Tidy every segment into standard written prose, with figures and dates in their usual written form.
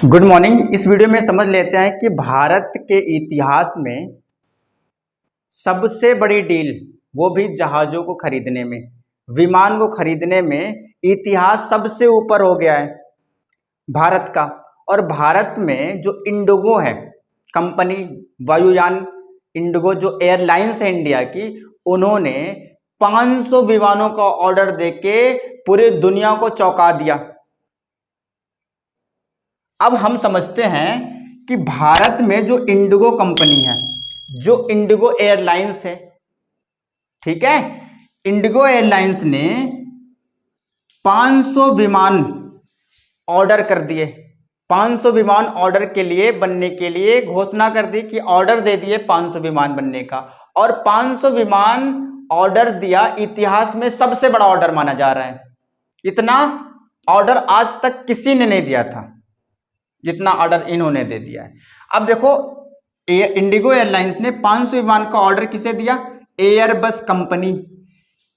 Good morning. इस video में समझ लेते हैं कि भारत के इतिहास में सबसे बड़ी डील, वो भी जहाज़ों को खरीदने में, विमान को खरीदने में इतिहास सबसे ऊपर हो गया है भारत का। और भारत में जो इंडिगो है कंपनी, वायुयान इंडिगो जो एयरलाइंस है इंडिया की, उन्होंने 500 विमानों का ऑर्डर देके पूरी दुनिया को चौंका दिया। अब हम समझते हैं कि भारत में जो इंडिगो कंपनी है, जो इंडिगो एयरलाइंस है, ठीक है, इंडिगो एयरलाइंस ने 500 विमान ऑर्डर कर दिए। 500 विमान ऑर्डर के लिए बनने के लिए घोषणा कर दी कि ऑर्डर दे दिए 500 विमान बनने का। और 500 विमान ऑर्डर दिया, इतिहास में सबसे बड़ा ऑर्डर माना जा रहा है। इतना ऑर्डर आज तक किसी ने नहीं दिया था जितना ऑर्डर इन्होंने दे दिया है। अब देखो, इंडिगो एयरलाइंस ने 500 विमान का ऑर्डर किसे दिया? Airbus company.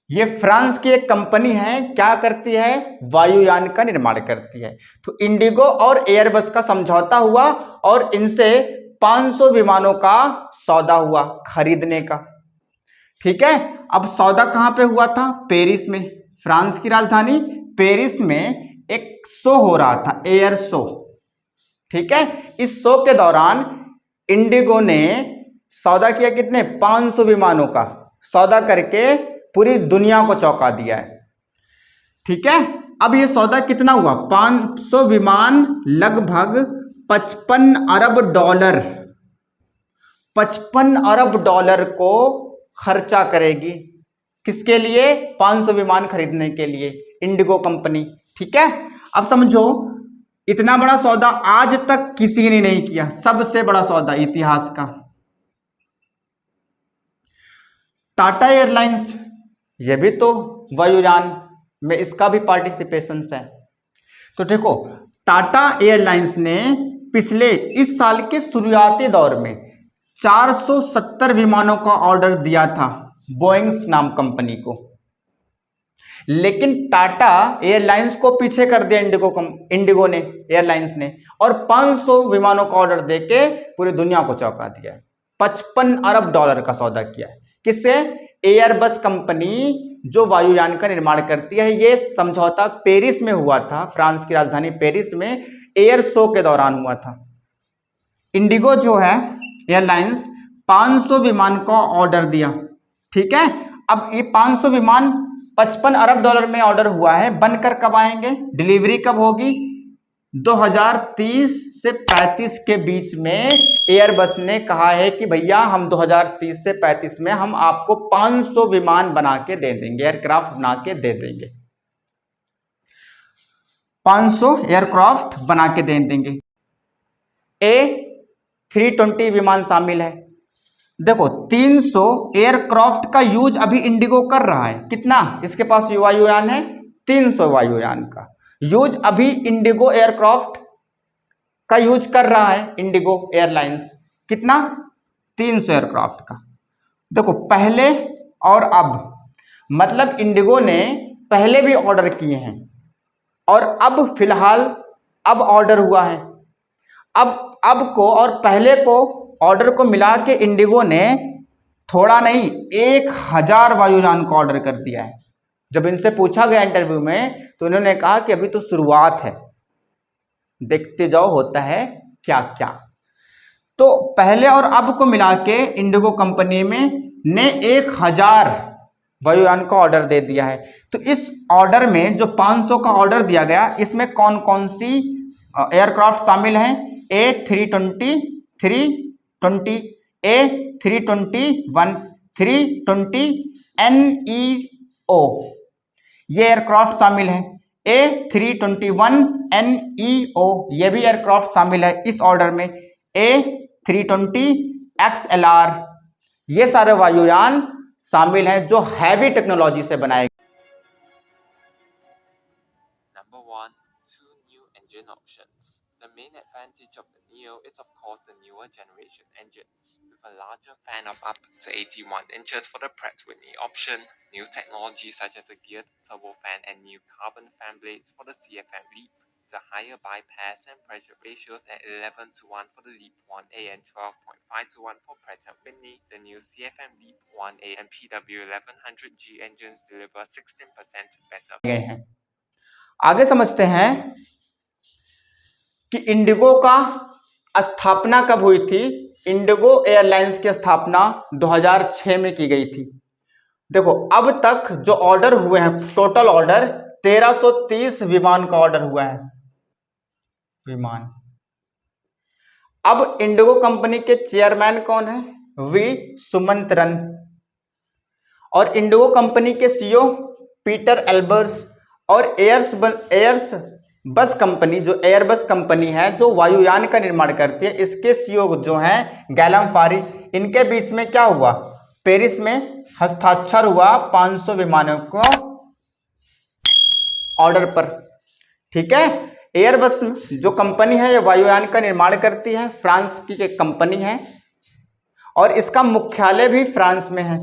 ये फ्रांस की एक कंपनी है, क्या करती है? वायुयान का निर्माण करती है। तो इंडिगो और एयरबस का समझौता हुआ और इनसे 500 विमानों का सौदा हुआ खरीदने का। ठीक है, अब सौदा कहां पे हुआ था? पेरिस में। फ्रांस की राजधानी पेरिस में एक शो हो रहा था, एयर शो। ठीक है, इस शो के दौरान इंडिगो ने सौदा किया, कितने? 500 विमानों का सौदा करके पूरी दुनिया को चौंका दिया है। ठीक है, अब ये सौदा कितना हुआ? 500 विमान लगभग 55 अरब डॉलर, 55 अरब डॉलर को खर्चा करेगी। किसके लिए? 500 विमान खरीदने के लिए इंडिगो कंपनी। ठीक है, अब समझो, इतना बड़ा सौदा आज तक किसी ने नहीं किया, सबसे बड़ा सौदा इतिहास का। टाटा एयरलाइंस, ये भी तो वायुयान में इसका भी पार्टिसिपेशन है। तो देखो, टाटा एयरलाइंस ने पिछले इस साल के शुरुआती दौर में 470 विमानों का ऑर्डर दिया था बोइंग नाम कंपनी को, लेकिन टाटा एयरलाइंस को पीछे कर दिया इंडिगो ने, एयरलाइंस ने, और 500 विमानों का ऑर्डर देके पूरी दुनिया को चौंका दिया है। 55 अरब डॉलर का सौदा किया है। किससे? एयरबस कंपनी जो वायुयान का निर्माण करती है। ये समझौता पेरिस में हुआ था, फ्रांस की राजधानी पेरिस में एयर शो के दौरान हुआ था। इंडिगो जो है एयरलाइंस 500 विमान का ऑर्डर दिया। ठीक है, अब ये 500 विमान 55 अरब डॉलर में ऑर्डर हुआ है, बनकर कब आएंगे? डिलीवरी कब होगी? 2030 से 35 के बीच में एयरबस ने कहा है कि भैया हम 2030 से 35 में हम आपको 500 विमान बना के दे देंगे, एयरक्राफ्ट बना के दे देंगे, 500 एयरक्राफ्ट बना के दे देंगे। A320 विमान शामिल है। देखो, 300 एयरक्राफ्ट का यूज अभी इंडिगो कर रहा है। कितना इसके पास वायुयान है? 300 वायुयान का यूज अभी इंडिगो एयरक्राफ्ट का यूज कर रहा है इंडिगो एयरलाइंस। कितना? 300 एयरक्राफ्ट का। देखो, पहले और अब, मतलब इंडिगो ने पहले भी ऑर्डर किए हैं और अब फिलहाल अब ऑर्डर हुआ है। अब को और पहले को ऑर्डर को मिला के इंडिगो ने थोड़ा नहीं 1000 वायुयान का ऑर्डर कर दिया है। जब इनसे पूछा गया इंटरव्यू में तो इन्होंने कहा कि अभी तो शुरुआत है, देखते जाओ होता है क्या क्या। तो पहले और अब को मिला के इंडिगो कंपनी में ने 1000 वायुयान का ऑर्डर दे दिया है। तो इस ऑर्डर में जो 500 का ऑर्डर दिया गया, इसमें कौन कौन सी एयरक्राफ्ट शामिल हैं? A320, 320, A321, 320 NEO, ये एयरक्राफ्ट शामिल है। A321 NEO, ये भी एयरक्राफ्ट शामिल है इस ऑर्डर में। A320 XLR, ये सारे वायुयान शामिल हैं जो हैवी टेक्नोलॉजी से बनाए। Number one, two new engine options. The main advantage of the Neo is of course the newer generation engines, with a larger fan of up to 81 inches for the Pratt & Whitney option, new technology such as a geared turbofan and new carbon fan blades for the CFM LEAP. the higher bypass and pressure ratios at 11:1 for the LEAP 1A and 12.5:1 for Pratt & Whitney, the new CFM LEAP 1A and PW1100G engines deliver 16% better. गए हैं। आगे समझते हैं कि Indigo का स्थापना कब हुई थी। इंडिगो एयरलाइंस की स्थापना 2006 में की गई थी। देखो अब तक जो ऑर्डर हुए हैं, टोटल ऑर्डर 1330 विमान का ऑर्डर हुआ है। विमान। अब इंडिगो कंपनी के चेयरमैन कौन है? वी सुमंतरन। और इंडिगो कंपनी के सीईओ पीटर एल्बर्स। और एयर्स बस कंपनी, जो एयरबस कंपनी है जो वायुयान का निर्माण करती है, इसके सीईओ जो हैं गैलम फारी। इनके बीच में क्या हुआ? पेरिस में हस्ताक्षर हुआ 500 विमानों को ऑर्डर पर। ठीक है। एयरबस जो कंपनी है ये वायुयान का निर्माण करती है, फ्रांस की एक कंपनी है और इसका मुख्यालय भी फ्रांस में है।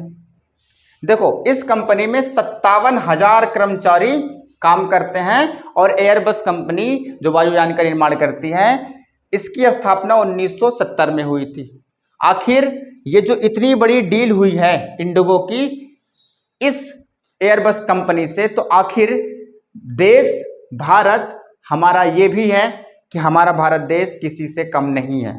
देखो इस कंपनी में 57,000 कर्मचारी काम करते हैं और एयरबस कंपनी जो वायुयान का निर्माण करती है इसकी स्थापना 1970 में हुई थी। आखिर ये जो इतनी बड़ी डील हुई है इंडिगो की इस एयरबस कंपनी से, तो आखिर देश भारत हमारा ये भी है कि हमारा भारत देश किसी से कम नहीं है।